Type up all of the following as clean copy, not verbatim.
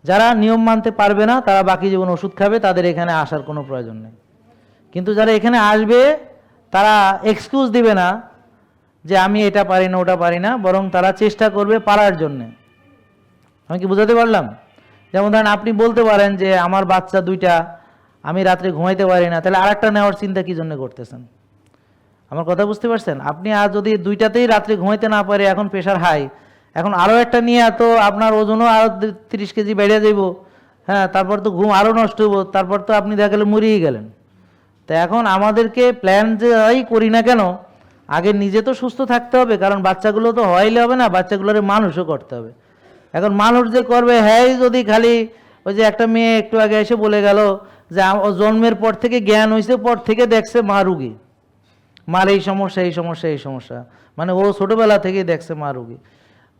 যারা নিয়ম মানতে পারবে না তারা বাকি জীবন ওষুধ খাবে, তাদের এখানে আসার কোনো প্রয়োজন নেই। কিন্তু যারা এখানে আসবে তারা এক্সকিউজ দিবে না যে আমি এটা পারি না ওটা পারি না, বরং তারা চেষ্টা করবে পারার জন্যে। আমি কি বোঝাতে পারলাম? যেমন ধরেন আপনি বলতে পারেন যে আমার বাচ্চা দুইটা, আমি রাত্রে ঘুমাইতে পারি না, তাহলে আরেকটা নেওয়ার চিন্তা কি জন্য করতেছেন? আমার কথা বুঝতে পারছেন? আপনি আর যদি দুইটাতেই রাত্রে ঘুমাইতে না পারে, এখন প্রেশার হাই, এখন আরও একটা নিয়ে এত আপনার ওজনও আরও 30 কেজি বেড়ে যাইব, হ্যাঁ, তারপর তো ঘুম আরও নষ্ট হইব, তারপর তো আপনি দেখা গেলে মরিয়ে গেলেন। তো এখন আমাদেরকে প্ল্যান যাই করি না কেন, আগে নিজে তো সুস্থ থাকতে হবে, কারণ বাচ্চাগুলো তো হওয়াইলে হবে না, বাচ্চাগুলোর মানুষও করতে হবে। এখন মানুষ যে করবে, হ্যাঁ, যদি খালি ওই যে একটা মেয়ে একটু আগে এসে বলে গেল যে ও জন্মের পর থেকে জ্ঞান হয়েছে, পর থেকে দেখছে মা রুগী, মার এই সমস্যা এই সমস্যা এই সমস্যা, মানে ও ছোটোবেলা থেকেই দেখছে মা রুগী।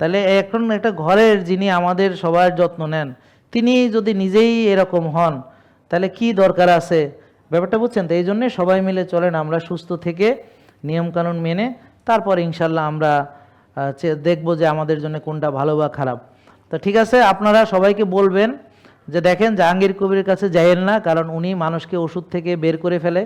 তাহলে এখন একটা ঘরের যিনি আমাদের সবার যত্ন নেন, তিনি যদি নিজেই এরকম হন, তাহলে কি দরকার আছে? ব্যাপারটা বুঝছেন? তো এই জন্যে সবাই মিলে চলেন আমরা সুস্থ থেকে নিয়মকানুন মেনে, তারপর ইনশাল্লাহ আমরা দেখব যে আমাদের জন্য কোনটা ভালো বা খারাপ। তো ঠিক আছে, আপনারা সবাইকে বলবেন যে দেখেন জাহাঙ্গীর কবিরের কাছে যাইয়েন না, কারণ উনি মানুষকে ওষুধ থেকে বের করে ফেলে।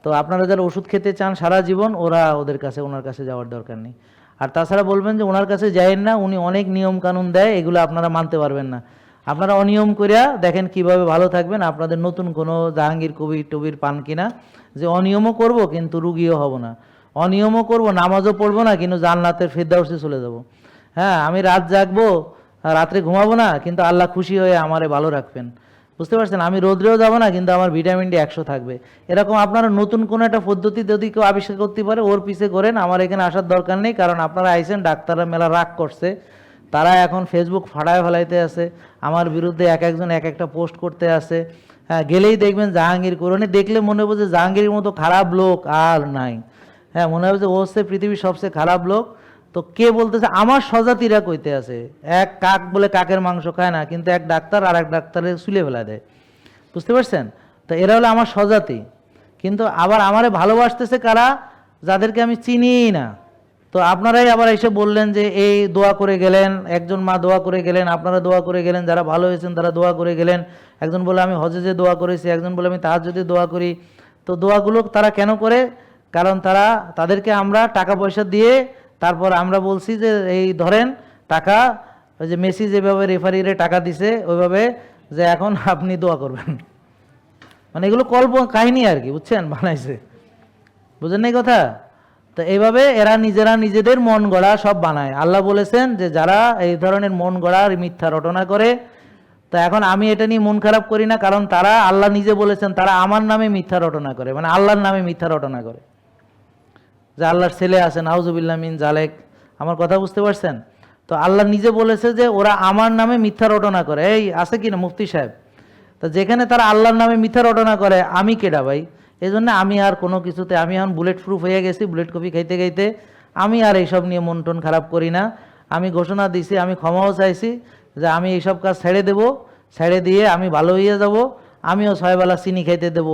তো আপনারা যারা ওষুধ খেতে চান সারা জীবন, ওনার কাছে যাওয়ার দরকার নেই। আর তাছাড়া বলবেন যে ওনার কাছে যাইয়েন না, উনি অনেক নিয়ম কানুন দেয়, এগুলো আপনারা মানতে পারবেন না। আপনারা অনিয়ম করিয়া দেখেন কিভাবে ভালো থাকবেন। আপনাদের নতুন কোনো জাহাঙ্গীর কবির টবির পান কিনা যে অনিয়মও করব কিন্তু রুগীও হব না, অনিয়মও করব নামাজও পড়বো না কিন্তু জান্নাতের ফেরদাউসে চলে যাব। হ্যাঁ, আমি রাত জাগবো, রাত্রে ঘুমাবো না কিন্তু আল্লাহ খুশি হয়ে আমারে ভালো রাখবেন। বুঝতে পারছেন? আমি রোদ্রেও যাবো না কিন্তু আমার ভিটামিন ডি 100 থাকবে। এরকম আপনারা নতুন কোনো একটা পদ্ধতি যদি কেউ আবিষ্কার করতে পারে, ওর পিছে করেন, আমার এখানে আসার দরকার নেই। কারণ আপনারা আইসেন, ডাক্তাররা মেলা রাগ করছে, তারা এখন ফেসবুক ফাটায় ফেলাইতে আছে, আমার বিরুদ্ধে এক একজন এক একটা পোস্ট করতে আছে। হ্যাঁ, গেলেই দেখবেন জাহাঙ্গীর কোরআনে দেখলে মনে হবে যে জাহাঙ্গীরের মতো খারাপ লোক আর নাই। হ্যাঁ, মনে হবে যে ও হচ্ছে পৃথিবীর সবচেয়ে খারাপ লোক। তো কে বলতেছে? আমার স্বজাতিরা কইতে আছে। এক কাক বলে কাকের মাংস খায় না, কিন্তু এক ডাক্তার আর এক ডাক্তারের চুলে ফেলা দেয়। বুঝতে পারছেন? তো এরা হলো আমার স্বজাতি, কিন্তু আবার আমারে ভালোবাসতেছে কারা? যাদেরকে আমি চিনি না। তো আপনারাই আবার এসে বললেন যে এই দোয়া করে গেলেন, একজন মা দোয়া করে গেলেন, আপনারা দোয়া করে গেলেন, যারা ভালো হয়েছেন তারা দোয়া করে গেলেন। একজন বলে আমি হজে যে দোয়া করেছি, একজন বলে আমি তাহাজ্জুদে দোয়া করি। তো দোয়াগুলো তারা কেন করে? কারণ তাদেরকে আমরা টাকা পয়সা দিয়ে, তারপর আমরা বলছি যে এই ধরেন টাকা, ওই যে মেসি যেভাবে রেফারিরে টাকা দিছে ওইভাবে, যে এখন আপনি দোয়া করবেন। মানে এগুলো কাহিনী আর কি, বুঝছেন? বানাইছে, বুঝেন নাই কথা? তো এইভাবে এরা নিজেরা নিজেদের মন গড়া সব বানায়। আল্লাহ বলেছেন যে যারা এই ধরনের মন গড়া আর মিথ্যা রটনা করে, তো এখন আমি এটা নিয়ে মন খারাপ করি না, কারণ তারা, আল্লাহ নিজে বলেছেন, তারা আমার নামে মিথ্যা রটনা করে, মানে আল্লাহর নামে মিথ্যা রটনা করে, যে আল্লাহর ছেলে আছে, নাউজুবিল্লাহ মিন জালেক। আমার কথা বুঝতে পারছেন? তো আল্লাহ নিজে বলেছে যে ওরা আমার নামে মিথ্যা রটনা করে। এই আছে কি না মুফতি সাহেব? তো যেখানে তারা আল্লাহর নামে মিথ্যা রটনা করে, আমি কেডা ভাই? এই জন্য আমি আর কোনো কিছুতে, আমি এখন বুলেট প্রুফ হয়ে গেছি, বুলেট কপি খাইতে খাইতে আমি আর এইসব নিয়ে মন টন খারাপ করি না। আমি ঘোষণা দিছি, আমি ক্ষমাও চাইছি যে আমি এইসব কাজ ছেড়ে দেব, ছেড়ে দিয়ে আমি ভালো হয়ে যাব। আমিও 6 বেলা চিনি খাইতে দেব,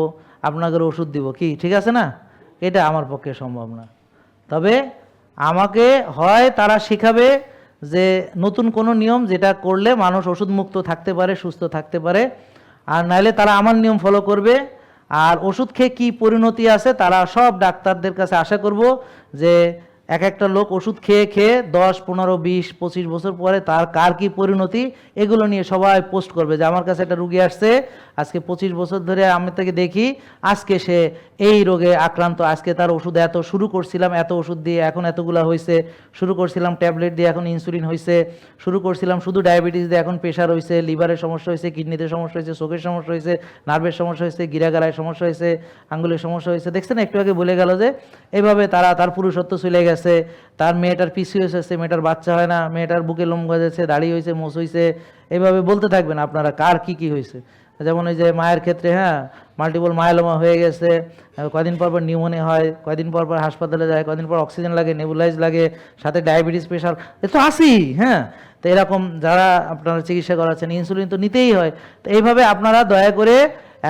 আপনাদের ওষুধ দিব, কি ঠিক আছে না? এটা আমার পক্ষে সম্ভব না। তবে আমাকে হয় তারা শিখাবে যে নতুন কোনো নিয়ম যেটা করলে মানুষ ওষুধ মুক্ত থাকতে পারে, সুস্থ থাকতে পারে, আর নাইলে তারা আমার নিয়ম ফলো করবে। আর ওষুধ খেয়ে কী পরিণতি আছে তারা সব ডাক্তারদের কাছে আশা করব যে এক একটা লোক ওষুধ খেয়ে খেয়ে 10, 15, 20, 25 বছর পরে তার কার কী পরিণতি, এগুলো নিয়ে সবাই পোস্ট করবে যে আমার কাছে একটা রুগী আসছে, আজকে 25 বছর ধরে আমি তাকে দেখি, আজকে সে এই রোগে আক্রান্ত, আজকে তার ওষুধ এত শুরু করছিলাম এত ওষুধ দিয়ে এখন এতগুলা হয়েছে, শুরু করছিলাম ট্যাবলেট দিয়ে এখন ইনসুলিন হয়েছে, শুরু করছিলাম শুধু ডায়াবেটিস দিয়ে এখন প্রেশার হয়েছে, লিভারের সমস্যা হয়েছে, কিডনিতে সমস্যা হয়েছে, চোখের সমস্যা হয়েছে, নার্ভের সমস্যা হয়েছে, গিরাগারায় সমস্যা হয়েছে, আঙ্গুলের সমস্যা হয়েছে। দেখছেন একটু আগে বলে গেল যে এভাবে তার পুরুষত্ব চলে গেছে, তার মেয়েটার পিসিওএস হয়েছে, মেয়েটার বাচ্চা হয় না, মেয়েটার বুকে লোম গজাচ্ছে, দাড়ি হয়েছে, মোচ হয়েছে, এইভাবে বলতে থাকবেন আপনারা কার কি কি হয়েছে। যেমন ওই যে মায়ের ক্ষেত্রে, হ্যাঁ, মাল্টিপল মায়োলোমা হয়ে গেছে, কয়দিন পর পর নিউমোনিয়া হয়, কয়দিন পর পর হাসপাতালে যায়, কয়দিন পর অক্সিজেন লাগে, নেবুলাইজ লাগে, সাথে ডায়াবেটিস, প্রেশার, এ তো আসেই। হ্যাঁ, তো এরকম যারা আপনারা চিকিৎসা করাচ্ছেন, ইনসুলিন তো নিতেই হয়। তো এইভাবে আপনারা দয়া করে,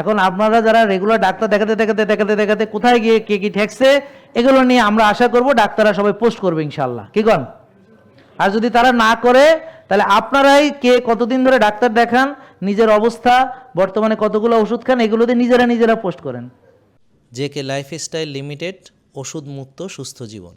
এখন আপনারা যারা রেগুলার ডাক্তার দেখাতে দেখাতে দেখাতে দেখাতে কোথায় গিয়ে কে কি ঠেকছে, এগুলো নিয়ে আমরা আশা করব ডাক্তাররা সবাই পোস্ট করবে ইনশাল্লাহ, কি কন? আর যদি তারা না করে তাহলে আপনারাই কে কতদিন ধরে ডাক্তার দেখান, নিজের অবস্থা, বর্তমানে কতগুলো ওষুধ খান, এগুলোতে নিজেরা পোস্ট করেন। জেকে লাইফস্টাইল লিমিটেড, ওষুধ মুক্ত সুস্থ জীবন।